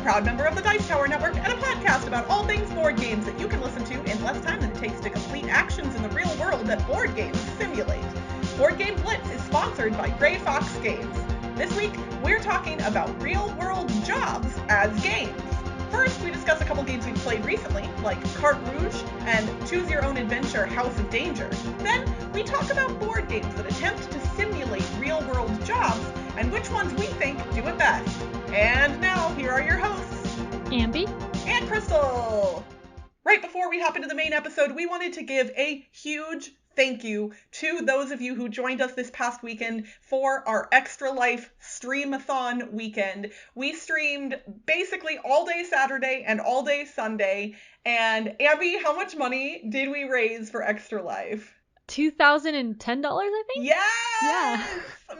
a proud member of the Dice Tower Network, and a podcast about all things board games that you can listen to in less time than it takes to complete actions in the real world that board games simulate. Board Game Blitz is sponsored by Grey Fox Games. This week, we're talking about real-world jobs as games. First, we discuss a couple games we've played recently, like Carte Rouge and Choose Your Own Adventure House of Danger. Then, we talk about board games that attempt to simulate real-world jobs, and which ones we think do it best. And now, here are your hosts, Ambie and Crystal. Right before we hop into the main episode, we wanted to give a huge thank you to those of you who joined us this past weekend for our Extra Life Streamathon weekend. We streamed basically all day Saturday and all day Sunday. And Ambie, how much money did we raise for Extra Life? $2,010, I think? Yes! Yeah.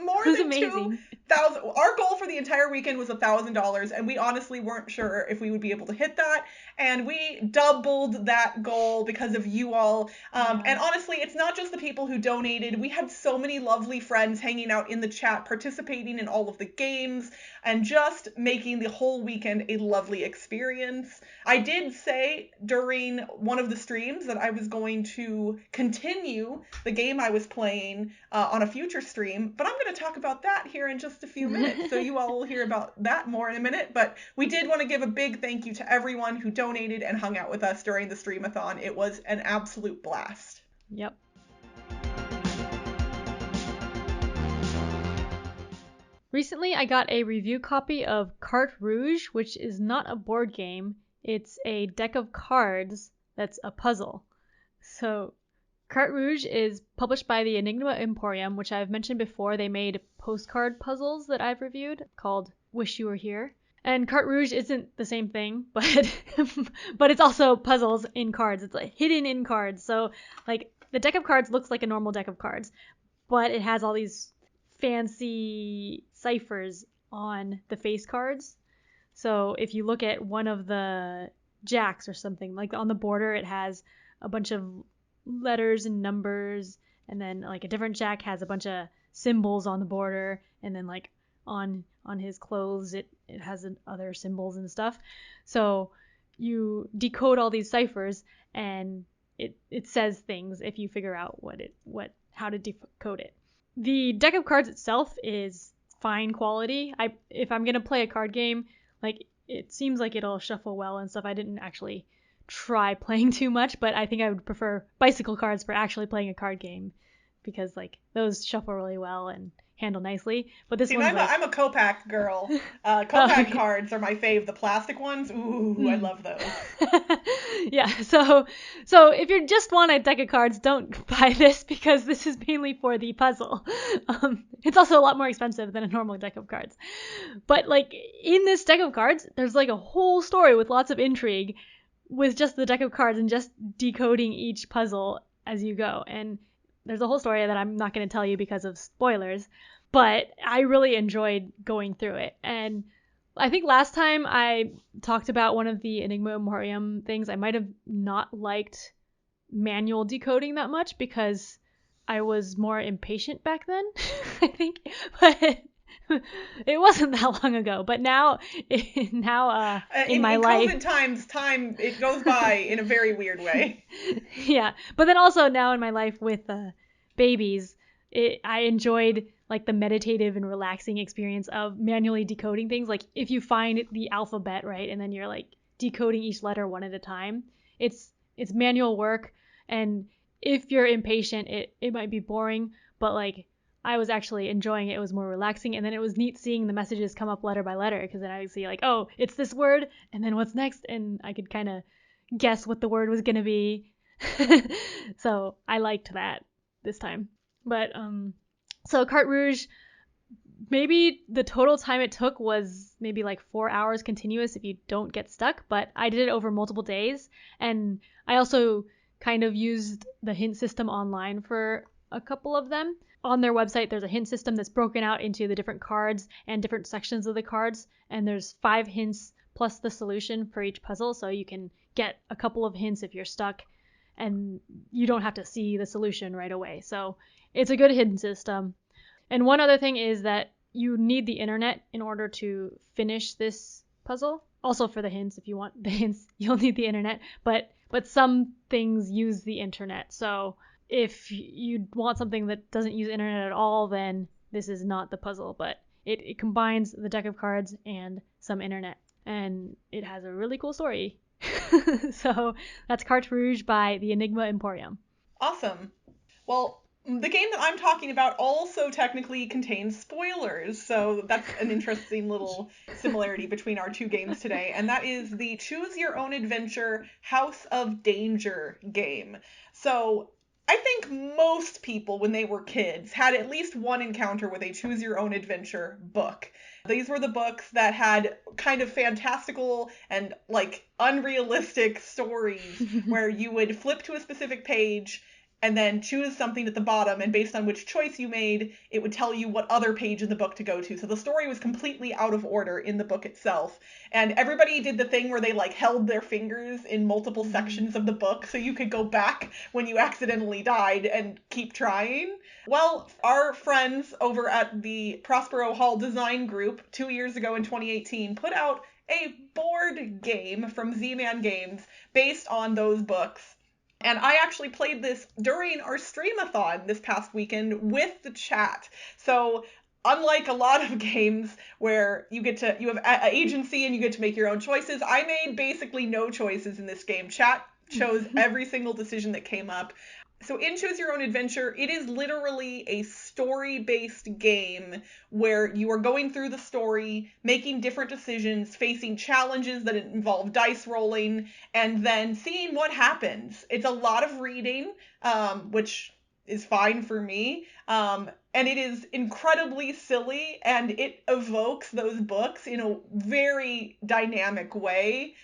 More it was than amazing. 2,000. Our goal for the entire weekend was $1,000, and we honestly weren't sure if we would be able to hit that. And we doubled that goal because of you all. And honestly, it's not just the people who donated. We had so many lovely friends hanging out in the chat, participating in all of the games, and just making the whole weekend a lovely experience. I did say during one of the streams that I was going to continue the game I was playing on a future stream, but I'm going to talk about that here in just a few minutes, so you all will hear about that more in a minute. But we did want to give a big thank you to everyone who donated and hung out with us during the Streamathon. It was an absolute blast. Yep. Recently, I got a review copy of Carte Rouge, which is not a board game. It's a deck of cards that's a puzzle. So, Carte Rouge is published by the Enigma Emporium, which I've mentioned before. They made postcard puzzles that I've reviewed called Wish You Were Here. And Carte Rouge isn't the same thing, but it's also puzzles in cards. It's like hidden in cards. So, like, the deck of cards looks like a normal deck of cards, but it has all these fancy ciphers on the face cards. So if you look at one of the jacks or something, like on the border, it has a bunch of letters and numbers, and then like a different jack has a bunch of symbols on the border, and then like on his clothes it has other symbols and stuff. So you decode all these ciphers, and it says things if you figure out how to decode it. The deck of cards itself is fine quality. If I'm gonna play a card game, like, it seems like it'll shuffle well and stuff. I didn't actually try playing too much, but I think I would prefer bicycle cards for actually playing a card game, because like those shuffle really well and handle nicely. But this one's I'm a Copac girl. Copac cards are my fave. The plastic ones, ooh, I love those. Yeah, so if you just want a deck of cards, don't buy this, because this is mainly for the puzzle. It's also a lot more expensive than a normal deck of cards. But like in this deck of cards, there's like a whole story with lots of intrigue with just the deck of cards and just decoding each puzzle as you go. And there's a whole story that I'm not going to tell you because of spoilers, but I really enjoyed going through it. And I think last time I talked about one of the Enigma Emporium things, I might have not liked manual decoding that much because I was more impatient back then, I think. But it wasn't that long ago. But now in my life, COVID times, time it goes by in a very weird way. Yeah, but then also now in my life with babies, I enjoyed like the meditative and relaxing experience of manually decoding things. Like if you find the alphabet, right, and then you're like decoding each letter one at a time, it's manual work, and if you're impatient, it might be boring, but like I was actually enjoying it. It was more relaxing, and then it was neat seeing the messages come up letter by letter, because then I would see like, oh, it's this word, and then what's next, and I could kind of guess what the word was gonna be. So I liked that this time. But so Carte Rouge, maybe the total time it took was maybe like 4 hours continuous if you don't get stuck, but I did it over multiple days, and I also kind of used the hint system online for a couple of them. On their website, there's a hint system that's broken out into the different cards and different sections of the cards, and there's 5 hints plus the solution for each puzzle, so you can get a couple of hints if you're stuck, and you don't have to see the solution right away. So it's a good hidden system. And one other thing is that you need the internet in order to finish this puzzle. Also for the hints, if you want the hints, you'll need the internet. But some things use the internet. So if you want something that doesn't use internet at all, then this is not the puzzle. But it combines the deck of cards and some internet. And it has a really cool story. So that's Carte Rouge by the Enigma Emporium. Awesome. Well, the game that I'm talking about also technically contains spoilers, so that's an interesting little similarity between our two games today, and that is the Choose Your Own Adventure House of Danger game. So I think most people, when they were kids, had at least one encounter with a Choose Your Own Adventure book. These were the books that had kind of fantastical and like unrealistic stories where you would flip to a specific page and then choose something at the bottom, and based on which choice you made, it would tell you what other page in the book to go to. So the story was completely out of order in the book itself. And everybody did the thing where they like held their fingers in multiple sections of the book so you could go back when you accidentally died and keep trying. Well, our friends over at the Prospero Hall Design Group 2 years ago in 2018 put out a board game from Z-Man Games based on those books. And I actually played this during our streamathon this past weekend with the chat. So unlike a lot of games where you have agency and you get to make your own choices, I made basically no choices in this game. Chat chose every single decision that came up. So in Choose Your Own Adventure, it is literally a story-based game where you are going through the story, making different decisions, facing challenges that involve dice rolling, and then seeing what happens. It's a lot of reading, which is fine for me, and it is incredibly silly, and it evokes those books in a very dynamic way.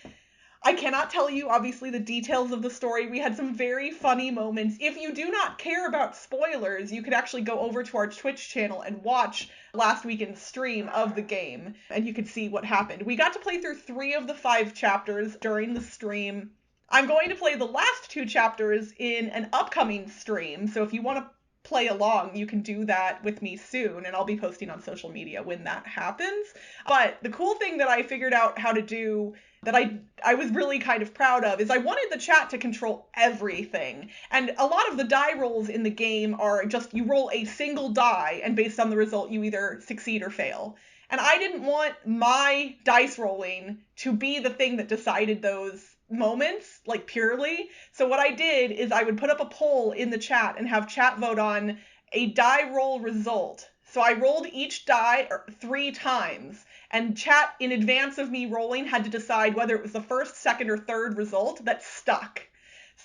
I cannot tell you, obviously, the details of the story. We had some very funny moments. If you do not care about spoilers, you could actually go over to our Twitch channel and watch last weekend's stream of the game, and you could see what happened. We got to play through 3 of the 5 chapters during the stream. I'm going to play the last 2 chapters in an upcoming stream, so if you want to play along, you can do that with me soon, and I'll be posting on social media when that happens. But the cool thing that I figured out how to do that I was really kind of proud of is I wanted the chat to control everything. And a lot of the die rolls in the game are just you roll a single die, and based on the result, you either succeed or fail. And I didn't want my dice rolling to be the thing that decided those moments, like purely. So what I did is I would put up a poll in the chat and have chat vote on a die roll result. So I rolled each die 3 times, and chat, in advance of me rolling, had to decide whether it was the first, second, or third result that stuck.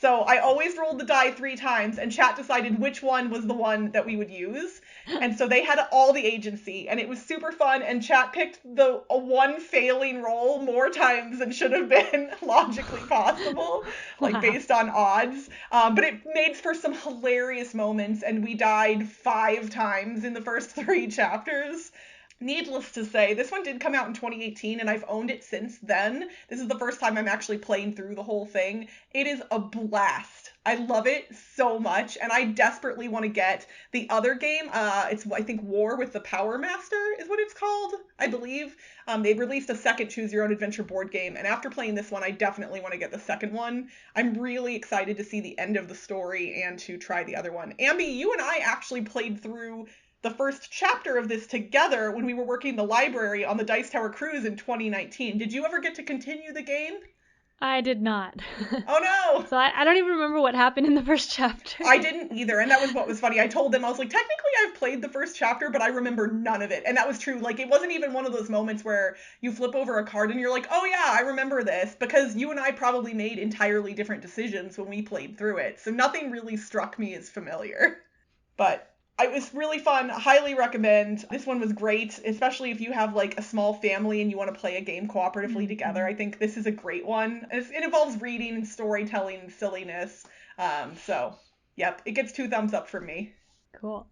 So I always rolled the die 3 times, and chat decided which one was the one that we would use. And so they had all the agency, and it was super fun, and chat picked a one failing roll more times than should have been logically possible, like based on odds. But it made for some hilarious moments, and we died 5 times in the first 3 chapters. Needless to say, this one did come out in 2018, and I've owned it since then. This is the first time I'm actually playing through the whole thing. It is a blast. I love it so much, and I desperately want to get the other game. It's, I think, War with the Power Master is what it's called, I believe. They released a second Choose Your Own Adventure board game, and after playing this one, I definitely want to get the second one. I'm really excited to see the end of the story and to try the other one. Ambie, you and I actually played through the first chapter of this together when we were working the library on the Dice Tower Cruise in 2019. Did you ever get to continue the game? I did not. Oh no! So I don't even remember what happened in the first chapter. I didn't either, and that was what was funny. I told them, I was like, technically I've played the first chapter, but I remember none of it. And that was true. Like, it wasn't even one of those moments where you flip over a card and you're like, oh yeah, I remember this, because you and I probably made entirely different decisions when we played through it. So nothing really struck me as familiar. But it was really fun. Highly recommend. This one was great, especially if you have like a small family and you want to play a game cooperatively together. I think this is a great one. It involves reading and storytelling and silliness. So, yep, it gets 2 thumbs up from me. Cool.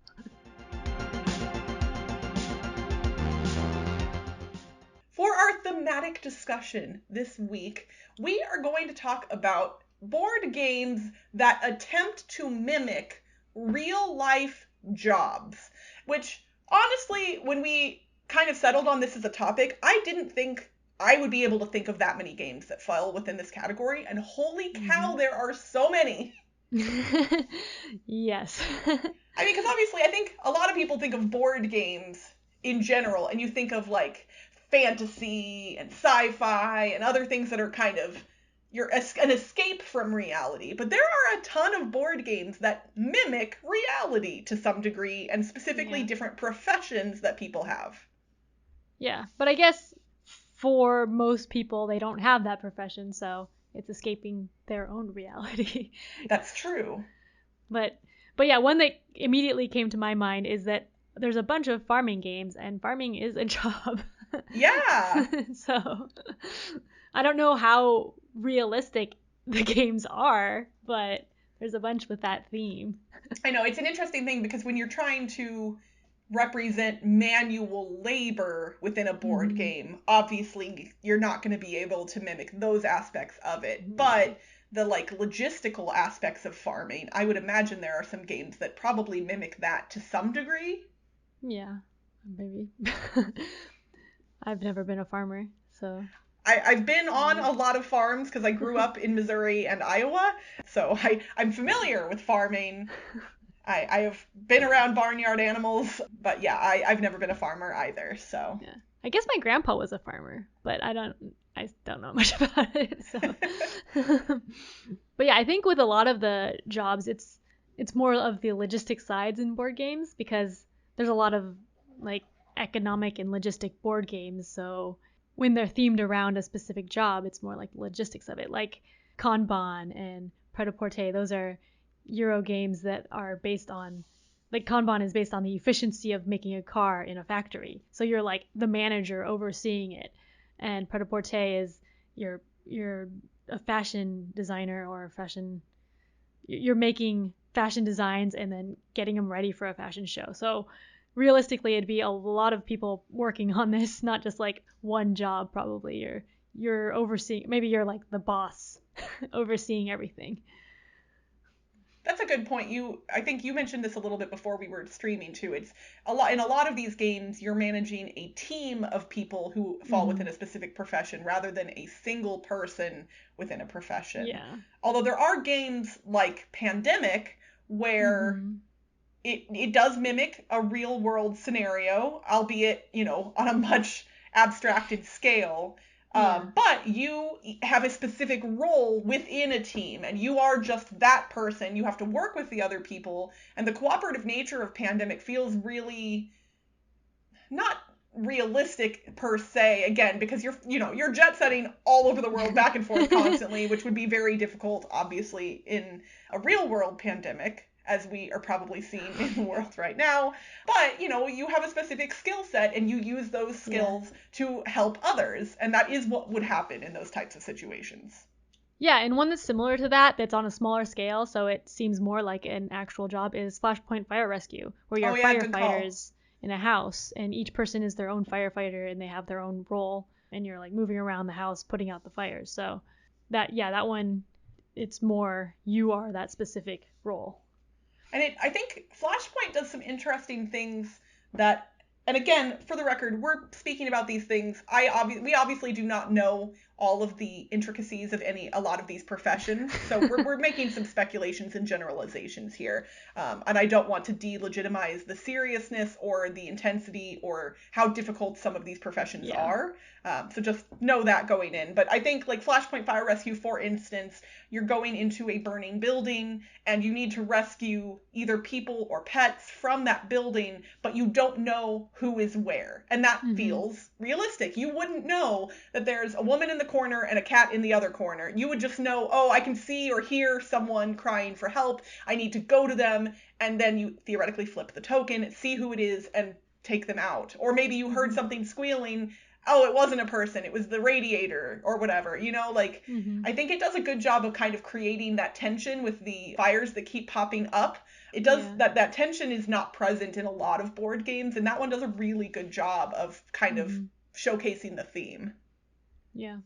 For our thematic discussion this week, we are going to talk about board games that attempt to mimic real life jobs, which honestly, when we kind of settled on this as a topic, I didn't think I would be able to think of that many games that fall within this category, and holy cow, there are so many. Yes. I mean, because obviously I think a lot of people think of board games in general, and you think of like fantasy and sci-fi and other things that are kind of an escape from reality. But there are a ton of board games that mimic reality to some degree, and specifically different professions that people have. Yeah, but I guess for most people, they don't have that profession, so it's escaping their own reality. That's true. But yeah, one that immediately came to my mind is that there's a bunch of farming games, and farming is a job. Yeah. So I don't know how realistic the games are, but there's a bunch with that theme. I know, it's an interesting thing because when you're trying to represent manual labor within a board game, obviously you're not going to be able to mimic those aspects of it. But the like logistical aspects of farming, I would imagine there are some games that probably mimic that to some degree. Yeah, maybe. I've never been a farmer, so I've been on a lot of farms because I grew up in Missouri and Iowa, so I'm familiar with farming. I have been around barnyard animals, but yeah, I've never been a farmer either, so. Yeah. I guess my grandpa was a farmer, but I don't know much about it, so. But yeah, I think with a lot of the jobs, it's more of the logistic sides in board games, because there's a lot of like economic and logistic board games, so when they're themed around a specific job, it's more like logistics of it, like Kanban and Pret-a-Porter. Those are Euro games that are based on, like Kanban is based on the efficiency of making a car in a factory. So you're like the manager overseeing it. And Pret-a-Porter is you're a fashion designer or you're making fashion designs and then getting them ready for a fashion show. So realistically, it'd be a lot of people working on this, not just like one job probably. You're overseeing, maybe you're like the boss overseeing everything. That's a good point. I think you mentioned this a little bit before we were streaming too. It's in a lot of these games, you're managing a team of people who fall within a specific profession rather than a single person within a profession. Yeah. Although there are games like Pandemic where it does mimic a real world scenario, albeit, on a much abstracted scale. But you have a specific role within a team, and you are just that person. You have to work with the other people, and the cooperative nature of Pandemic feels really not realistic per se, again, because you're jet setting all over the world back and forth constantly, which would be very difficult, obviously, in a real world pandemic, as we are probably seeing in the world right now. But, you have a specific skill set and you use those skills to help others. And that is what would happen in those types of situations. Yeah, and one that's similar to that's on a smaller scale, so it seems more like an actual job, is Flashpoint Fire Rescue, where you're firefighters in a house, and each person is their own firefighter and they have their own role, and you're like moving around the house putting out the fires. So that one, it's more you are that specific role. And I think Flashpoint does some interesting things that, and again, for the record, we're speaking about these things. We obviously do not know all of the intricacies of a lot of these professions, so we're making some speculations and generalizations here. And I don't want to delegitimize the seriousness or the intensity or how difficult some of these professions are. So just know that going in. But I think like Flashpoint Fire Rescue, for instance, you're going into a burning building and you need to rescue either people or pets from that building, but you don't know who is where. And that feels realistic. You wouldn't know that there's a woman in the corner and a cat in the other corner. You would just know, oh, I can see or hear someone crying for help. I need to go to them. And then you theoretically flip the token, see who it is, and take them out. Or maybe you heard something squealing. Oh, it wasn't a person, it was the radiator or whatever, I think it does a good job of kind of creating that tension with the fires that keep popping up. It does that tension is not present in a lot of board games, and that one does a really good job of kind of showcasing the theme. Yeah.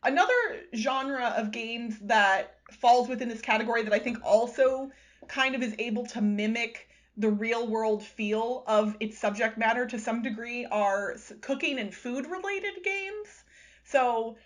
Another genre of games that falls within this category that I think also kind of is able to mimic the real world feel of its subject matter to some degree are cooking and food related games. So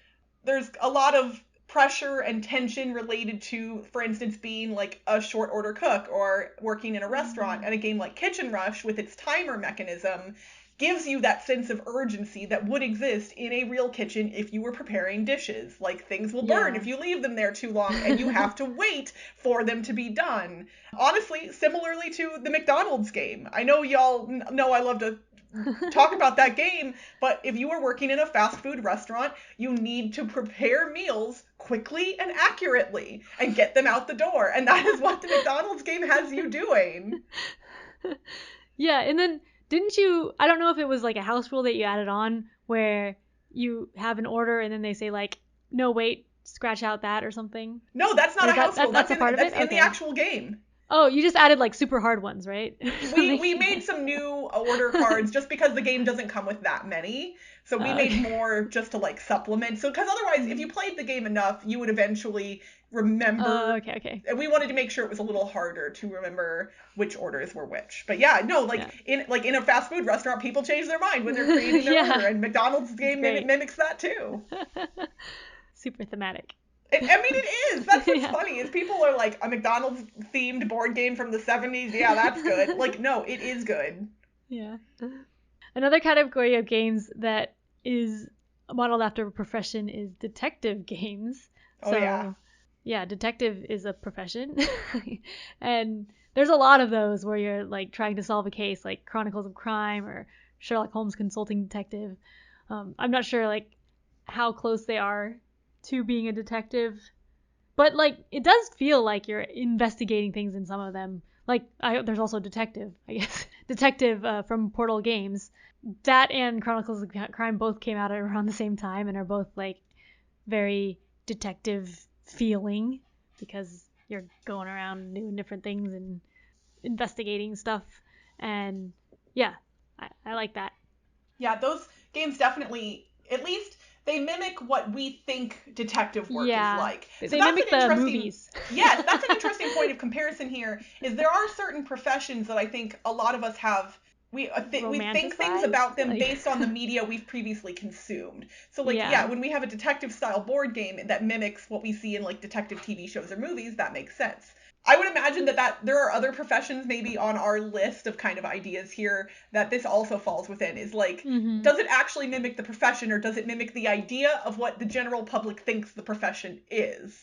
there's a lot of pressure and tension related to, for instance, being like a short order cook or working in a restaurant. And a game like Kitchen Rush with its timer mechanism gives you that sense of urgency that would exist in a real kitchen if you were preparing dishes. Like, things will burn if you leave them there too long, and you have to wait for them to be done. Honestly, similarly to the McDonald's game. I know y'all know I love to talk about that game, but if you are working in a fast food restaurant, you need to prepare meals quickly and accurately and get them out the door. And that is what the McDonald's game has you doing. Yeah, and then didn't you, I don't know if it was like a house rule that you added on where you have an order and then they say like, no, wait, scratch out that or something? No, that's not a house rule. That's a part of it? That's in the actual game. Oh, you just added like super hard ones, right? We made some new order cards just because the game doesn't come with that many. So we made more just to like supplement. So, because otherwise, if you played the game enough, you would eventually remember. Okay. And we wanted to make sure it was a little harder to remember which orders were which. But yeah, no, in a fast food restaurant, people change their mind when they're creating their order, and McDonald's game mimics that too. Super thematic. I mean, it is. That's what's funny, is people are like, a McDonald's themed board game from the 70s. Yeah, that's good. Like, no, it is good. Yeah. Another category of games that is modeled after a profession is detective games. Yeah, detective is a profession. And there's a lot of those where you're like trying to solve a case, like Chronicles of Crime or Sherlock Holmes Consulting Detective. I'm not sure like how close they are to being a detective, but like it does feel like you're investigating things in some of them. Like there's also Detective, I guess. Detective from Portal Games. That and Chronicles of Crime both came out around the same time and are both like very detective feeling because you're going around doing different things and investigating stuff. And yeah, I like that. Yeah, those games definitely, at least they mimic what we think detective work is like. So they mimic the movies. Yes, that's an interesting point of comparison here, is there are certain professions that I think a lot of us have, we think things about them based on the media we've previously consumed. So when we have a detective style board game that mimics what we see in like detective TV shows or movies, that makes sense. I would imagine that there are other professions maybe on our list of kind of ideas here that this also falls within, is like, does it actually mimic the profession, or does it mimic the idea of what the general public thinks the profession is?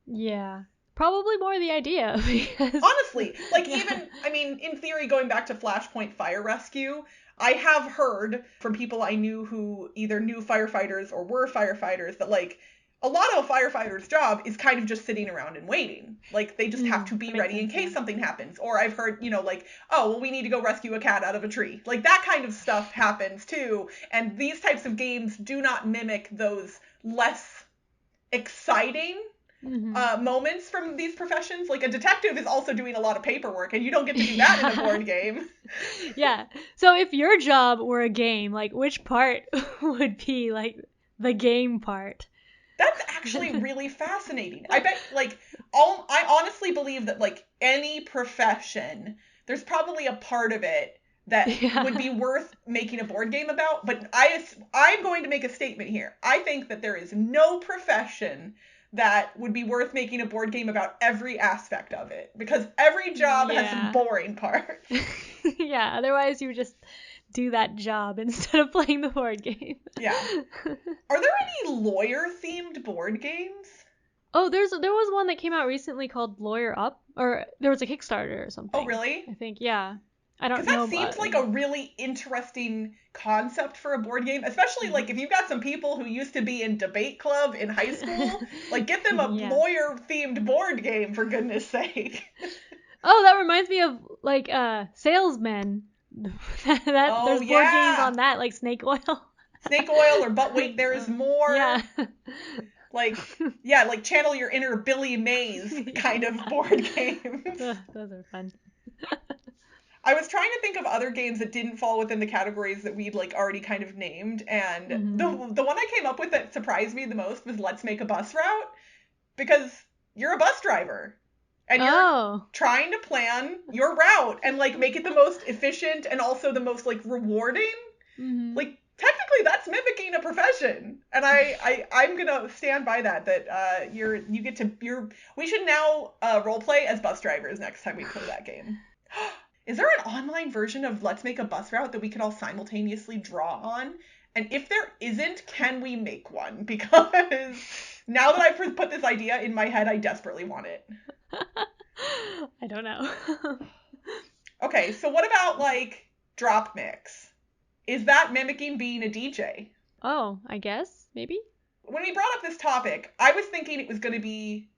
Yeah. Probably more the idea. Because... Honestly, like even, I mean, in theory, going back to Flashpoint Fire Rescue, I have heard from people I knew who either knew firefighters or were firefighters that like, a lot of a firefighter's job is kind of just sitting around and waiting. Like, they just have to be ready in case something happens. Or I've heard, like, oh, well, we need to go rescue a cat out of a tree. Like, that kind of stuff happens, too. And these types of games do not mimic those less exciting moments from these professions. Like, a detective is also doing a lot of paperwork, and you don't get to do that in a board game. Yeah. So if your job were a game, like, which part would be, like, the game part? That's actually really fascinating. I bet, like, I honestly believe that, like, any profession, there's probably a part of it that would be worth making a board game about. But I'm going to make a statement here. I think that there is no profession that would be worth making a board game about every aspect of it. Because every job has some boring parts. Yeah, otherwise you would just do that job instead of playing the board game. Yeah. Are there any lawyer-themed board games? Oh, there was one that came out recently called Lawyer Up, or there was a Kickstarter or something. Oh, really? I think, yeah. I don't know. Because that seems like a really interesting concept for a board game, especially like if you've got some people who used to be in debate club in high school, like get them a lawyer-themed board game, for goodness sake. Oh, that reminds me of like Salesmen. There's board games on that, like Snake Oil. Snake Oil, or But Wait, There Is More. Yeah. Like channel your inner Billy Mays kind of board games. Those are fun. I was trying to think of other games that didn't fall within the categories that we'd like already kind of named, and the one I came up with that surprised me the most was Let's Make a Bus Route, because you're a bus driver. And you're trying to plan your route and, like, make it the most efficient and also the most, like, rewarding. Like, technically that's mimicking a profession, and I'm gonna stand by that we should now role play as bus drivers next time we play that game. Is there an online version of Let's Make a Bus Route that we can all simultaneously draw on? And if there isn't, can we make one? Because now that I've put this idea in my head, I desperately want it. I don't know. Okay, so what about, like, DropMix? Is that mimicking being a DJ? Oh, I guess, maybe? When we brought up this topic, I was thinking it was going to be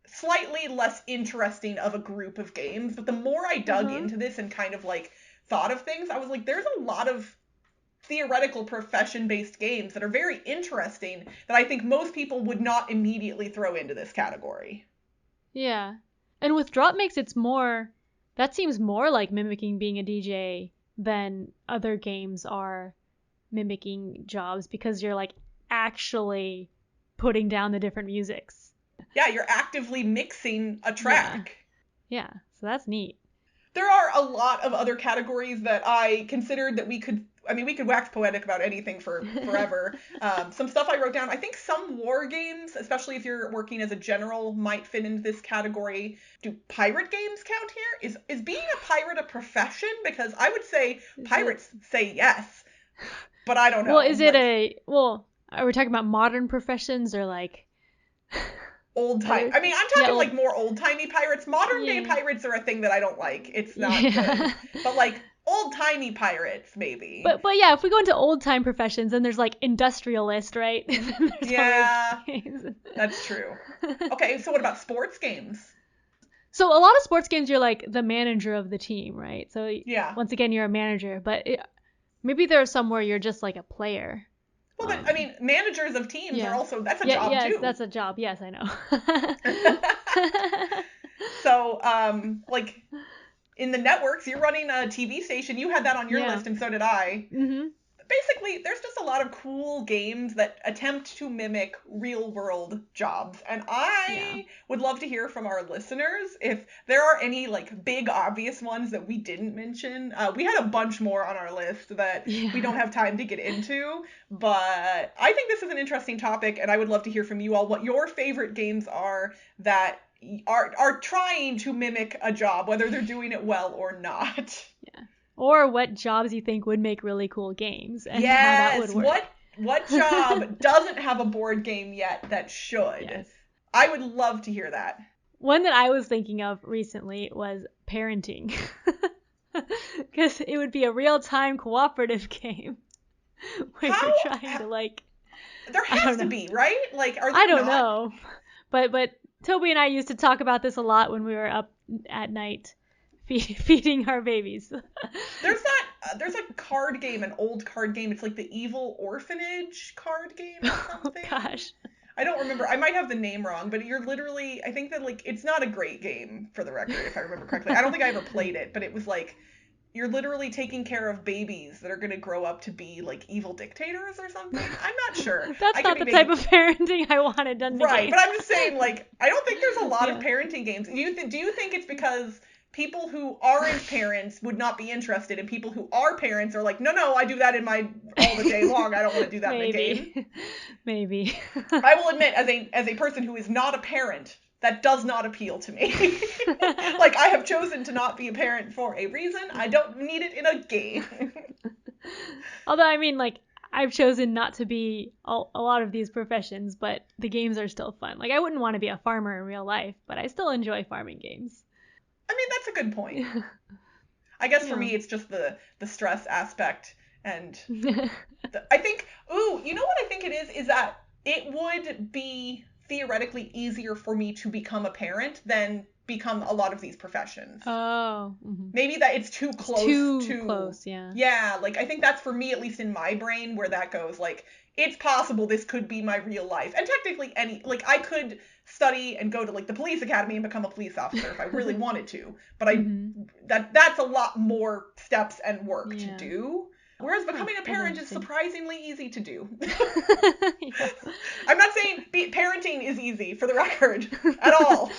slightly less interesting of a group of games, but the more I dug into this and kind of, like, thought of things, I was like, there's a lot of theoretical profession-based games that are very interesting that I think most people would not immediately throw into this category. Yeah. And with DropMix, that seems more like mimicking being a DJ than other games are mimicking jobs, because you're, like, actually putting down the different musics. Yeah, you're actively mixing a track. Yeah, so that's neat. There are a lot of other categories that I considered that we could wax poetic about anything for forever. Some stuff I wrote down. I think some war games, especially if you're working as a general, might fit into this category. Do pirate games count here? Is being a pirate a profession? Because I would say pirates say yes, but I don't know. Well, are we talking about modern professions or, like... old-time. I mean, I'm talking like more old-timey pirates. Modern-day pirates are a thing that I don't like. It's not good. But, like, old-timey pirates, maybe. But yeah, if we go into old-time professions, then there's, like, industrialist, right? Yeah, that's true. Okay, so what about sports games? So a lot of sports games, you're, like, the manager of the team, right? So, once again, you're a manager. But maybe there are some where you're just, like, a player. Well, but, I mean, managers of teams are also, that's a job, too. Yeah, that's a job. Yes, I know. So, like, in the networks, you're running a TV station. You had that on your list, and so did I. Mm-hmm. Basically, there's just a lot of cool games that attempt to mimic real-world jobs. And I would love to hear from our listeners if there are any, like, big, obvious ones that we didn't mention. We had a bunch more on our list that we don't have time to get into. But I think this is an interesting topic, and I would love to hear from you all what your favorite games are that are trying to mimic a job, whether they're doing it well or not. Yeah. Or what jobs you think would make really cool games and how that would work. What job doesn't have a board game yet that should? Yes. I would love to hear that. One that I was thinking of recently was parenting. Because it would be a real-time cooperative game where you're trying to, like... There has to be, right? Like, are there I don't know. But Toby and I used to talk about this a lot when we were up at night feeding our babies. There's a card game, an old card game. It's like the Evil Orphanage card game or something. Oh, gosh. I don't remember. I might have the name wrong, but you're literally, I think that, like, it's not a great game, for the record, if I remember correctly. I don't think I ever played it, but it was like, you're literally taking care of babies that are going to grow up to be, like, evil dictators or something. I'm not sure. That's not the type of parenting I wanted done today. Right, but I'm just saying, like, I don't think there's a lot of parenting games. Do you think it's because people who aren't parents would not be interested, and people who are parents are like, no, I do that all the day long. I don't want to do that in a game. Maybe. I will admit, as a person who is not a parent, that does not appeal to me. Like, I have chosen to not be a parent for a reason. I don't need it in a game. Although, I mean, like, I've chosen not to be a lot of these professions, but the games are still fun. Like, I wouldn't want to be a farmer in real life, but I still enjoy farming games. I mean, that's a good point. I guess for me, it's just the stress aspect. And I think, you know what I think it is that it would be theoretically easier for me to become a parent than become a lot of these professions. Oh. Mm-hmm. Maybe that it's too close. Too close, yeah. Yeah, like, I think that's for me, at least in my brain, where that goes. Like, it's possible this could be my real life. And technically I could study and go to, like, the police academy and become a police officer if I really wanted to. But that's a lot more steps and work to do. Whereas becoming a parent is surprisingly easy to do. Yeah. I'm not saying parenting is easy, for the record, at all.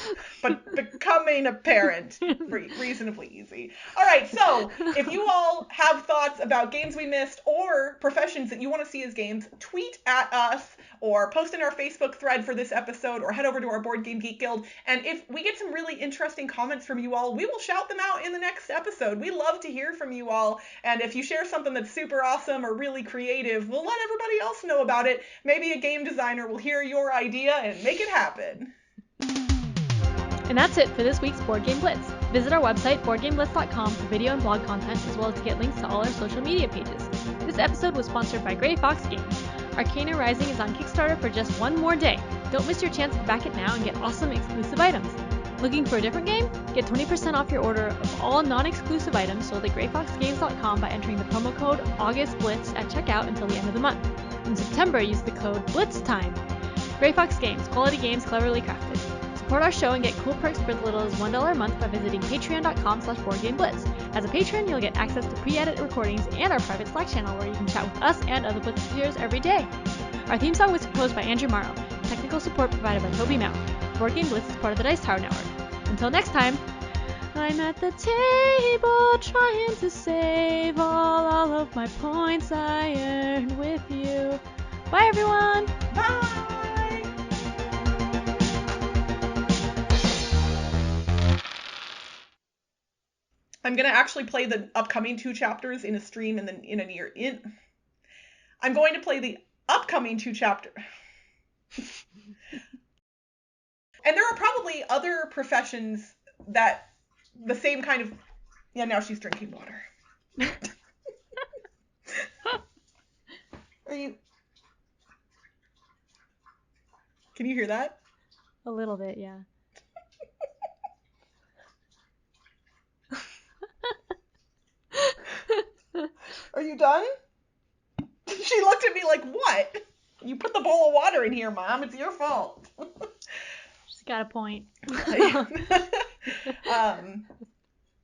But becoming a parent, reasonably easy. All right, so if you all have thoughts about games we missed or professions that you want to see as games, tweet at us or post in our Facebook thread for this episode or head over to our Board Game Geek Guild. And if we get some really interesting comments from you all, we will shout them out in the next episode. We love to hear from you all. And if you share something that's super awesome or really creative, we'll let everybody else know about it. Maybe a game designer will hear your idea and make it happen. And that's it for this week's Board Game Blitz. Visit our website, boardgameblitz.com, for video and blog content, as well as to get links to all our social media pages. This episode was sponsored by Grey Fox Games. Arcana Rising is on Kickstarter for just one more day. Don't miss your chance to back it now and get awesome exclusive items. Looking for a different game? Get 20% off your order of all non-exclusive items sold at greyfoxgames.com by entering the promo code AugustBlitz at checkout until the end of the month. In September, use the code BLITZTIME. Grey Fox Games, quality games cleverly crafted. Support our show and get cool perks for as little as $1 a month by visiting patreon.com/boardgameblitz. As a patron, you'll get access to pre-edit recordings and our private Slack channel where you can chat with us and other Blitzers every day. Our theme song was composed by Andrew Morrow. Technical support provided by Toby Mount. Board Game Blitz is part of the Dice Tower Network. Until next time, I'm at the table trying to save all of my points I earned with you. Bye, everyone! Bye! I'm going to actually play the upcoming 2 chapters in a stream I'm going to play the upcoming 2 chapters. And there are probably other professions that the same kind of... Yeah, now she's drinking water. Are you... Can you hear that? A little bit, yeah. Are you done? She looked at me like, what? You put the bowl of water in here, Mom. It's your fault. She's got a point.